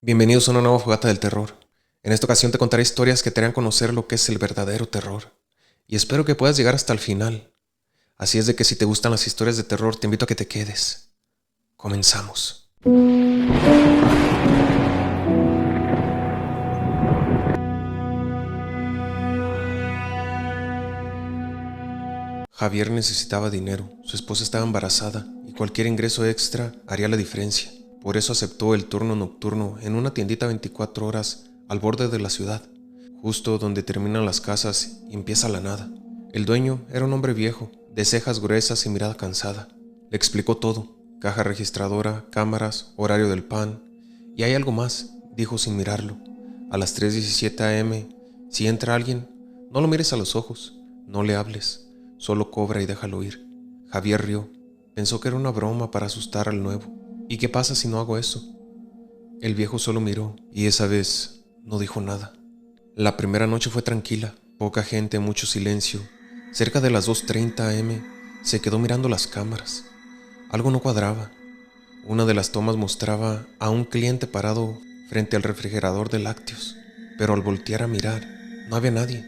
Bienvenidos a una nueva fogata del terror. En esta ocasión te contaré historias que te harán conocer lo que es el verdadero terror. Y espero que puedas llegar hasta el final. Así es de que si te gustan las historias de terror, te invito a que te quedes. Comenzamos. Javier necesitaba dinero, su esposa estaba embarazada y cualquier ingreso extra haría la diferencia. Por eso aceptó el turno nocturno en una tiendita 24 horas al borde de la ciudad, justo donde terminan las casas y empieza la nada. El dueño era un hombre viejo, de cejas gruesas y mirada cansada. Le explicó todo: caja registradora, cámaras, horario del pan. Y hay algo más, dijo sin mirarlo. A las 3:17 am, si entra alguien, no lo mires a los ojos, no le hables. Solo cobra y déjalo ir. Javier rió. Pensó que era una broma para asustar al nuevo. ¿Y qué pasa si no hago eso? El viejo solo miró y esa vez no dijo nada. La primera noche fue tranquila, poca gente, mucho silencio. Cerca de las 2:30 am se quedó mirando las cámaras. Algo no cuadraba. Una de las tomas mostraba a un cliente parado frente al refrigerador de lácteos, pero al voltear a mirar, no había nadie.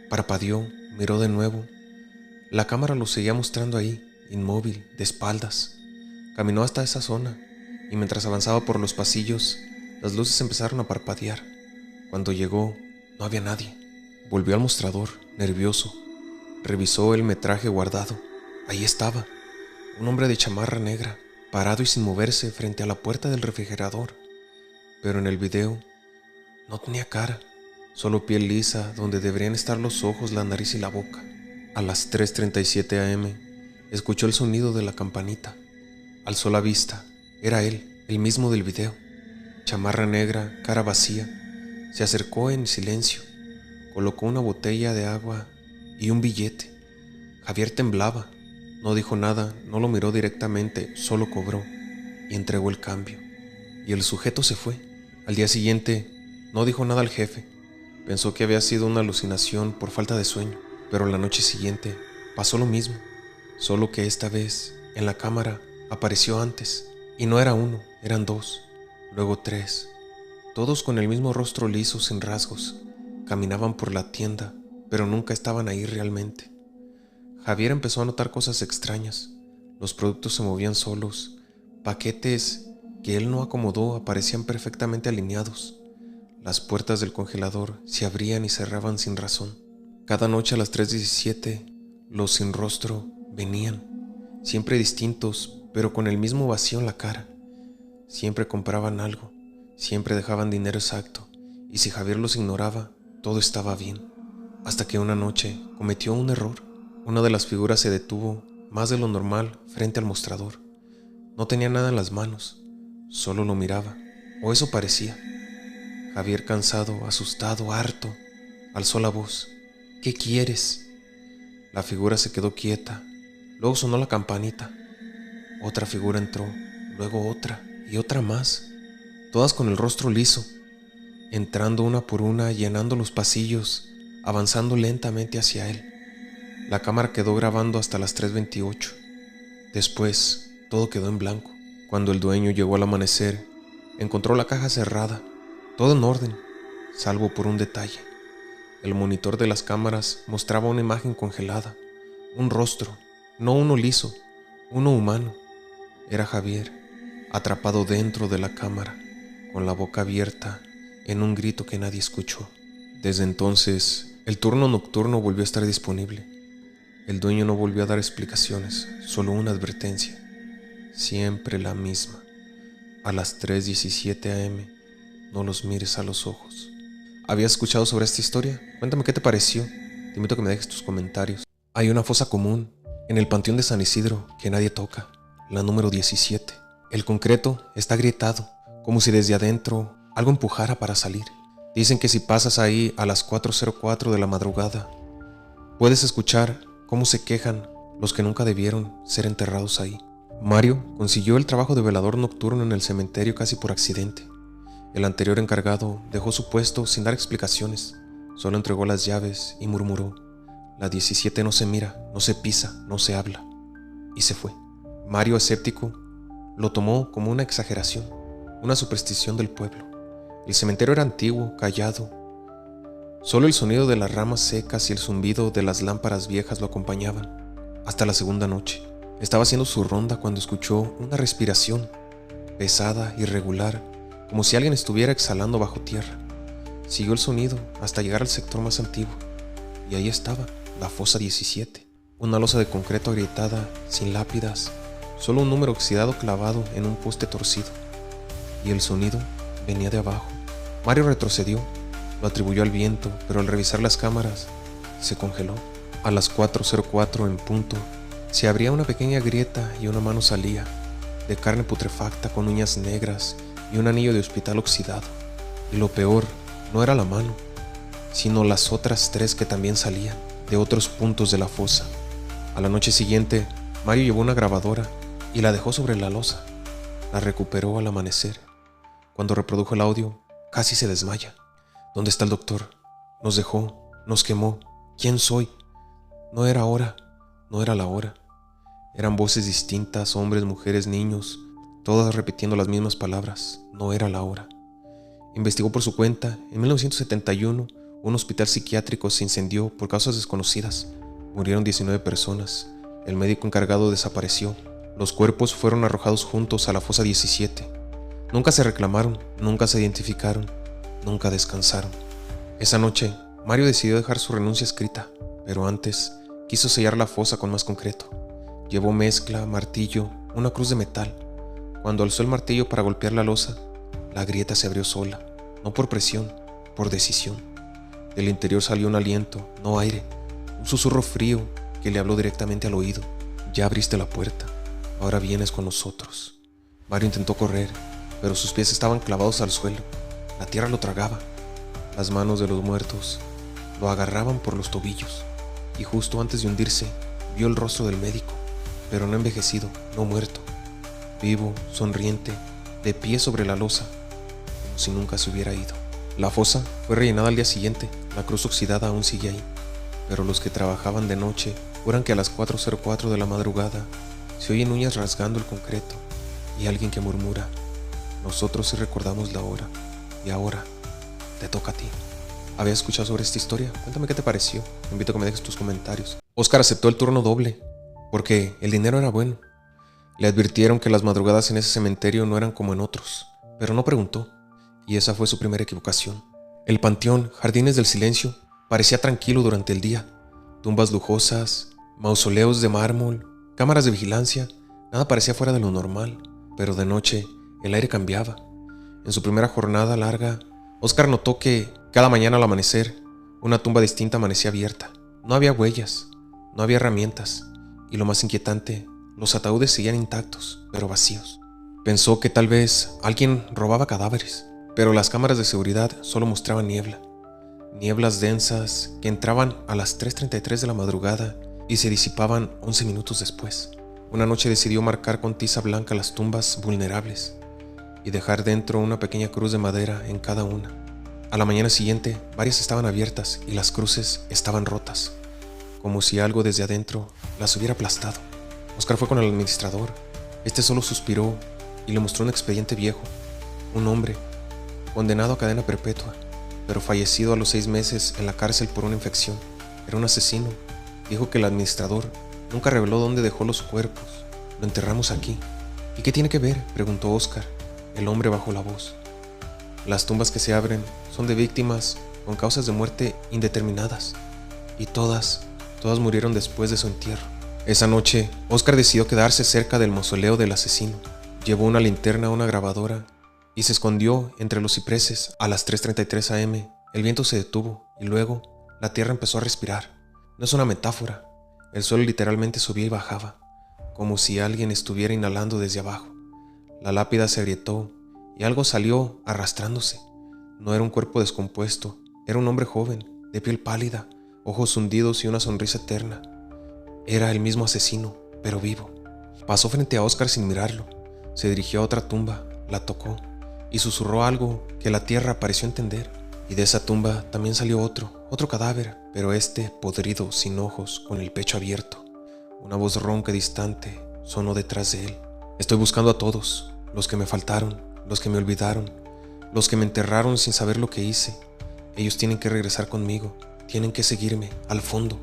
Parpadeó, miró de nuevo. La cámara lo seguía mostrando ahí, inmóvil, de espaldas. Caminó hasta esa zona, y mientras avanzaba por los pasillos, las luces empezaron a parpadear. Cuando llegó, no había nadie. Volvió al mostrador, nervioso. Revisó el metraje guardado. Ahí estaba, un hombre de chamarra negra, parado y sin moverse frente a la puerta del refrigerador. Pero en el video, no tenía cara, solo piel lisa donde deberían estar los ojos, la nariz y la boca. A las 3:37 am, escuchó el sonido de la campanita. Alzó la vista. Era él, el mismo del video. Chamarra negra, cara vacía. Se acercó en silencio. Colocó una botella de agua y un billete. Javier temblaba. No dijo nada, no lo miró directamente, solo cobró y entregó el cambio. Y el sujeto se fue. Al día siguiente, no dijo nada al jefe. Pensó que había sido una alucinación por falta de sueño. Pero la noche siguiente pasó lo mismo, solo que esta vez en la cámara apareció antes, y no era uno, eran dos, luego tres, todos con el mismo rostro liso sin rasgos. Caminaban por la tienda, pero nunca estaban ahí realmente. Javier empezó a notar cosas extrañas. Los productos se movían solos, paquetes que él no acomodó aparecían perfectamente alineados. Las puertas del congelador se abrían y cerraban sin razón. Cada noche a las 3:17, los sin rostro venían, siempre distintos, pero con el mismo vacío en la cara. Siempre compraban algo, siempre dejaban dinero exacto, y si Javier los ignoraba, todo estaba bien. Hasta que una noche cometió un error. Una de las figuras se detuvo, más de lo normal, frente al mostrador. No tenía nada en las manos, solo lo miraba, o eso parecía. Javier, cansado, asustado, harto, alzó la voz. ¿Qué quieres? La figura se quedó quieta. Luego sonó la campanita. Otra figura entró, luego otra y otra más, todas con el rostro liso, entrando una por una, llenando los pasillos, avanzando lentamente hacia él. La cámara quedó grabando hasta las 3:28. Después, todo quedó en blanco. Cuando el dueño llegó al amanecer, encontró la caja cerrada, todo en orden, salvo por un detalle. El monitor de las cámaras mostraba una imagen congelada, un rostro, no uno liso, uno humano. Era Javier, atrapado dentro de la cámara, con la boca abierta, en un grito que nadie escuchó. Desde entonces, el turno nocturno volvió a estar disponible. El dueño no volvió a dar explicaciones, solo una advertencia. Siempre la misma. A las 3:17 am, no los mires a los ojos. ¿Habías escuchado sobre esta historia? Cuéntame qué te pareció. Te invito a que me dejes tus comentarios. Hay una fosa común en el Panteón de San Isidro que nadie toca, la número 17. El concreto está agrietado, como si desde adentro algo empujara para salir. Dicen que si pasas ahí a las 4:04 de la madrugada, puedes escuchar cómo se quejan los que nunca debieron ser enterrados ahí. Mario consiguió el trabajo de velador nocturno en el cementerio casi por accidente. El anterior encargado dejó su puesto sin dar explicaciones, solo entregó las llaves y murmuró: la 17 no se mira, no se pisa, no se habla. Y se fue. Mario, escéptico, lo tomó como una exageración, una superstición del pueblo. El cementerio era antiguo, callado. Solo el sonido de las ramas secas y el zumbido de las lámparas viejas lo acompañaban. Hasta la segunda noche. Estaba haciendo su ronda cuando escuchó una respiración, pesada, irregular, como si alguien estuviera exhalando bajo tierra. Siguió el sonido hasta llegar al sector más antiguo, y ahí estaba, la fosa 17. Una losa de concreto agrietada, sin lápidas, solo un número oxidado clavado en un poste torcido. Y el sonido venía de abajo. Mario retrocedió, lo atribuyó al viento, pero al revisar las cámaras, se congeló. A las 4:04 en punto, se abría una pequeña grieta y una mano salía, de carne putrefacta con uñas negras y un anillo de hospital oxidado. Y lo peor no era la mano, sino las otras 3 que también salían, de otros puntos de la fosa. A la noche siguiente, Mario llevó una grabadora y la dejó sobre la losa. La recuperó al amanecer. Cuando reprodujo el audio, casi se desmaya. ¿Dónde está el doctor? Nos dejó, nos quemó. ¿Quién soy? No era hora, no era la hora. Eran voces distintas, hombres, mujeres, niños, todas repitiendo las mismas palabras. No era la hora. Investigó por su cuenta. En 1971, un hospital psiquiátrico se incendió por causas desconocidas. Murieron 19 personas. El médico encargado desapareció. Los cuerpos fueron arrojados juntos a la fosa 17. Nunca se reclamaron, nunca se identificaron, nunca descansaron. Esa noche, Mario decidió dejar su renuncia escrita, pero antes quiso sellar la fosa con más concreto. Llevó mezcla, martillo, una cruz de metal. Cuando alzó el martillo para golpear la losa, la grieta se abrió sola, no por presión, por decisión. Del interior salió un aliento, no aire, un susurro frío que le habló directamente al oído. Ya abriste la puerta, ahora vienes con nosotros. Mario intentó correr, pero sus pies estaban clavados al suelo. La tierra lo tragaba. Las manos de los muertos lo agarraban por los tobillos. Y justo antes de hundirse, vio el rostro del médico, pero no envejecido, no muerto. Vivo, sonriente, de pie sobre la losa, como si nunca se hubiera ido. La fosa fue rellenada al día siguiente. La cruz oxidada aún sigue ahí. Pero los que trabajaban de noche juran que a las 4:04 de la madrugada se oyen uñas rasgando el concreto y alguien que murmura: nosotros sí recordamos la hora, y ahora te toca a ti. ¿Habías escuchado sobre esta historia? Cuéntame qué te pareció. Te invito a que me dejes tus comentarios. Oscar aceptó el turno doble, porque el dinero era bueno. Le advirtieron que las madrugadas en ese cementerio no eran como en otros, pero no preguntó, y esa fue su primera equivocación. El panteón, Jardines del Silencio, parecía tranquilo durante el día. Tumbas lujosas, mausoleos de mármol, cámaras de vigilancia, nada parecía fuera de lo normal, pero de noche el aire cambiaba. En su primera jornada larga, Oscar notó que cada mañana al amanecer, una tumba distinta amanecía abierta. No había huellas, no había herramientas, y lo más inquietante, los ataúdes seguían intactos, pero vacíos. Pensó que tal vez alguien robaba cadáveres, pero las cámaras de seguridad solo mostraban niebla. Nieblas densas que entraban a las 3:33 de la madrugada y se disipaban 11 minutos después. Una noche decidió marcar con tiza blanca las tumbas vulnerables y dejar dentro una pequeña cruz de madera en cada una. A la mañana siguiente, varias estaban abiertas y las cruces estaban rotas, como si algo desde adentro las hubiera aplastado. Oscar fue con el administrador. Este solo suspiró y le mostró un expediente viejo. Un hombre, condenado a cadena perpetua, pero fallecido a los 6 meses en la cárcel por una infección. Era un asesino. Dijo que el administrador nunca reveló dónde dejó los cuerpos. Lo enterramos aquí. ¿Y qué tiene que ver?, preguntó Oscar. El hombre bajó la voz. Las tumbas que se abren son de víctimas con causas de muerte indeterminadas. Y todas murieron después de su entierro. Esa noche, Oscar decidió quedarse cerca del mausoleo del asesino. Llevó una linterna, una grabadora y se escondió entre los cipreses. A las 3:33 am, el viento se detuvo y luego la tierra empezó a respirar. No es una metáfora. El suelo literalmente subía y bajaba, como si alguien estuviera inhalando desde abajo. La lápida se agrietó y algo salió arrastrándose. No era un cuerpo descompuesto, era un hombre joven, de piel pálida, ojos hundidos y una sonrisa eterna. Era el mismo asesino, pero vivo. Pasó frente a Oscar sin mirarlo. Se dirigió a otra tumba, la tocó y susurró algo que la tierra pareció entender. Y de esa tumba también salió otro cadáver, pero este podrido, sin ojos, con el pecho abierto. Una voz ronca y distante sonó detrás de él. Estoy buscando a todos, los que me faltaron, los que me olvidaron, los que me enterraron sin saber lo que hice. Ellos tienen que regresar conmigo, tienen que seguirme, al fondo.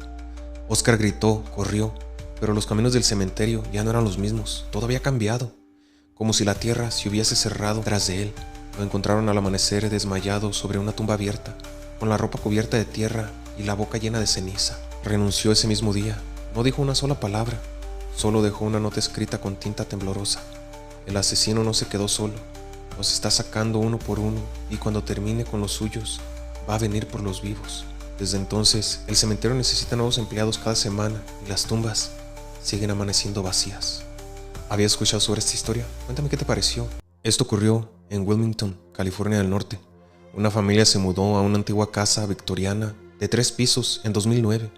Oscar gritó, corrió, pero los caminos del cementerio ya no eran los mismos, todo había cambiado, como si la tierra se hubiese cerrado tras de él. Lo encontraron al amanecer desmayado sobre una tumba abierta, con la ropa cubierta de tierra y la boca llena de ceniza. Renunció ese mismo día, no dijo una sola palabra, solo dejó una nota escrita con tinta temblorosa. El asesino no se quedó solo, los está sacando uno por uno y cuando termine con los suyos, va a venir por los vivos. Desde entonces, el cementerio necesita nuevos empleados cada semana y las tumbas siguen amaneciendo vacías. ¿Habías escuchado sobre esta historia? Cuéntame qué te pareció. Esto ocurrió en Wilmington, California del Norte. Una familia se mudó a una antigua casa victoriana de 3 pisos en 2009.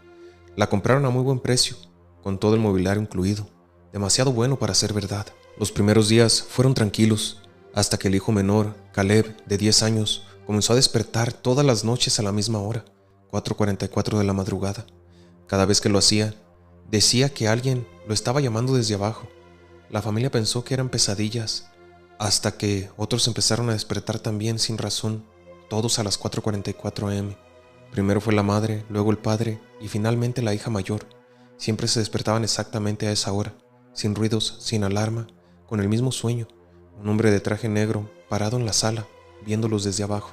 La compraron a muy buen precio, con todo el mobiliario incluido. Demasiado bueno para ser verdad. Los primeros días fueron tranquilos, hasta que el hijo menor, Caleb, de 10 años, comenzó a despertar todas las noches a la misma hora, 4:44 de la madrugada. Cada vez que lo hacía, decía que alguien lo estaba llamando desde abajo. La familia pensó que eran pesadillas, hasta que otros empezaron a despertar también sin razón, todos a las 4:44 am. Primero fue la madre, luego el padre y finalmente la hija mayor. Siempre se despertaban exactamente a esa hora, sin ruidos, sin alarma, con el mismo sueño. Un hombre de traje negro parado en la sala, viéndolos desde abajo.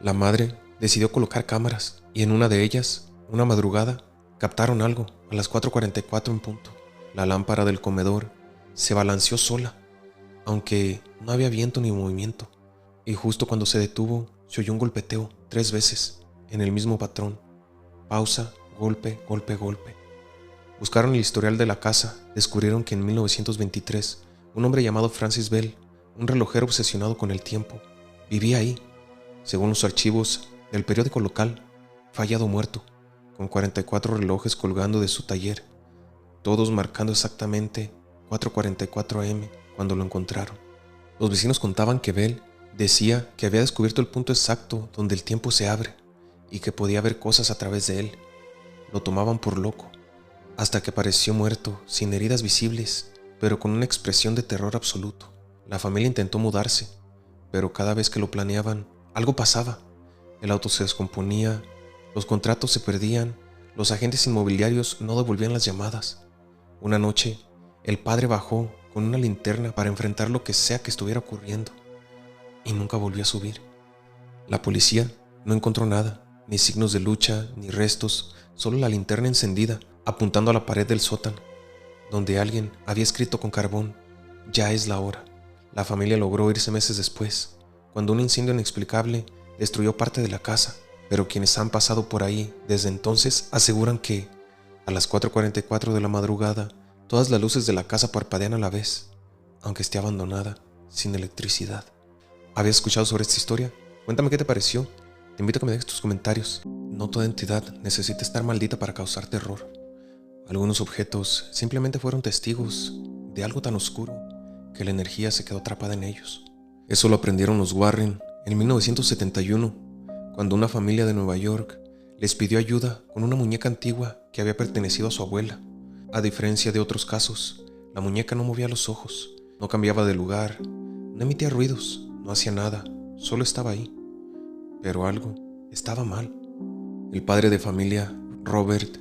La madre decidió colocar cámaras y en una de ellas, una madrugada, captaron algo a las 4:44 en punto. La lámpara del comedor se balanceó sola, aunque no había viento ni movimiento, y justo cuando se detuvo, se oyó un golpeteo 3 veces, en el mismo patrón. Pausa, golpe, golpe, golpe. Buscaron el historial de la casa, descubrieron que en 1923, un hombre llamado Francis Bell, un relojero obsesionado con el tiempo, vivía ahí. Según los archivos del periódico local, fue hallado muerto, con 44 relojes colgando de su taller, todos marcando exactamente 4:44 am cuando lo encontraron. Los vecinos contaban que Bell decía que había descubierto el punto exacto donde el tiempo se abre y que podía ver cosas a través de él. Lo tomaban por loco, hasta que apareció muerto, sin heridas visibles, pero con una expresión de terror absoluto. La familia intentó mudarse, pero cada vez que lo planeaban, algo pasaba. El auto se descomponía, los contratos se perdían, los agentes inmobiliarios no devolvían las llamadas. Una noche, el padre bajó con una linterna para enfrentar lo que sea que estuviera ocurriendo, y nunca volvió a subir. La policía no encontró nada, ni signos de lucha, ni restos, solo la linterna encendida, apuntando a la pared del sótano, donde alguien había escrito con carbón: "Ya es la hora". La familia logró irse meses después, cuando un incendio inexplicable destruyó parte de la casa, pero quienes han pasado por ahí desde entonces aseguran que, a las 4:44 de la madrugada, todas las luces de la casa parpadean a la vez, aunque esté abandonada, sin electricidad. ¿Habías escuchado sobre esta historia? Cuéntame qué te pareció. Te invito a que me dejes tus comentarios. No toda entidad necesita estar maldita para causar terror. Algunos objetos simplemente fueron testigos de algo tan oscuro que la energía se quedó atrapada en ellos. Eso lo aprendieron los Warren en 1971, cuando una familia de Nueva York les pidió ayuda con una muñeca antigua que había pertenecido a su abuela. A diferencia de otros casos, la muñeca no movía los ojos, no cambiaba de lugar, no emitía ruidos, no hacía nada, solo estaba ahí. Pero algo estaba mal. El padre de familia, Robert,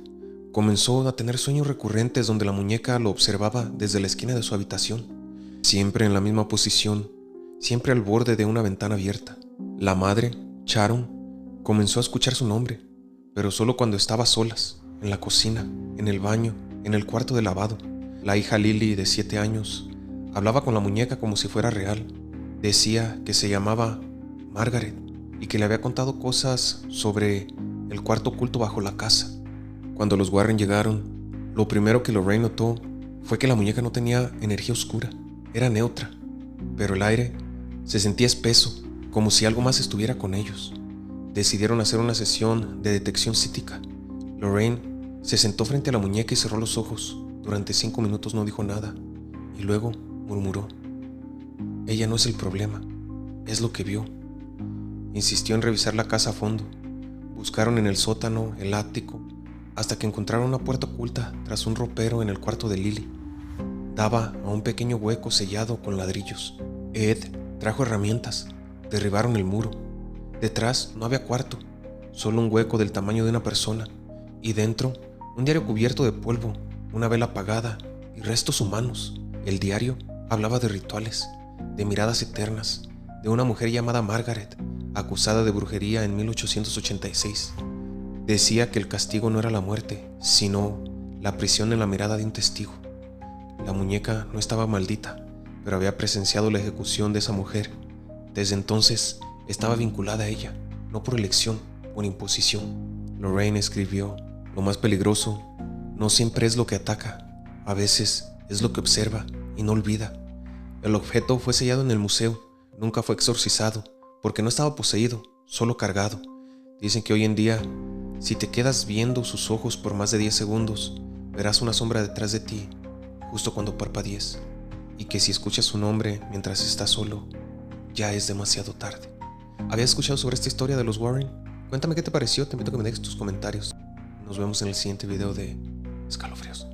comenzó a tener sueños recurrentes donde la muñeca lo observaba desde la esquina de su habitación, siempre en la misma posición, siempre al borde de una ventana abierta. La madre, Sharon, comenzó a escuchar su nombre, pero solo cuando estaba a solas, en la cocina, en el baño, en el cuarto de lavado. La hija Lily, de 7 años, hablaba con la muñeca como si fuera real. Decía que se llamaba Margaret y que le había contado cosas sobre el cuarto oculto bajo la casa. Cuando los Warren llegaron, lo primero que Lorraine notó fue que la muñeca no tenía energía oscura, era neutra, pero el aire se sentía espeso, como si algo más estuviera con ellos. Decidieron hacer una sesión de detección psíquica. Lorraine se sentó frente a la muñeca y cerró los ojos. Durante 5 minutos no dijo nada, y luego murmuró: "Ella no es el problema, es lo que vio". Insistió en revisar la casa a fondo. Buscaron en el sótano, el ático, hasta que encontraron una puerta oculta tras un ropero en el cuarto de Lily. Daba a un pequeño hueco sellado con ladrillos. Ed trajo herramientas, Derribaron el muro. Detrás no había cuarto, solo un hueco del tamaño de una persona, y dentro un diario cubierto de polvo, una vela apagada y restos humanos. El diario hablaba de rituales, de miradas eternas, de una mujer llamada Margaret, acusada de brujería en 1886. Decía que el castigo no era la muerte, sino la prisión en la mirada de un testigo. La muñeca no estaba maldita, pero había presenciado la ejecución de esa mujer. Desde entonces estaba vinculada a ella, no por elección, por imposición. Lorraine escribió: lo más peligroso no siempre es lo que ataca, a veces es lo que observa y no olvida. El objeto fue sellado en el museo, nunca fue exorcizado, porque no estaba poseído, solo cargado. Dicen que hoy en día, si te quedas viendo sus ojos por más de 10 segundos, verás una sombra detrás de ti, justo cuando parpadees, y que si escuchas su nombre mientras estás solo, ya es demasiado tarde. ¿Habías escuchado sobre esta historia de los Warren? Cuéntame qué te pareció, te invito a que me dejes tus comentarios. Nos vemos en el siguiente video de Escalofríos.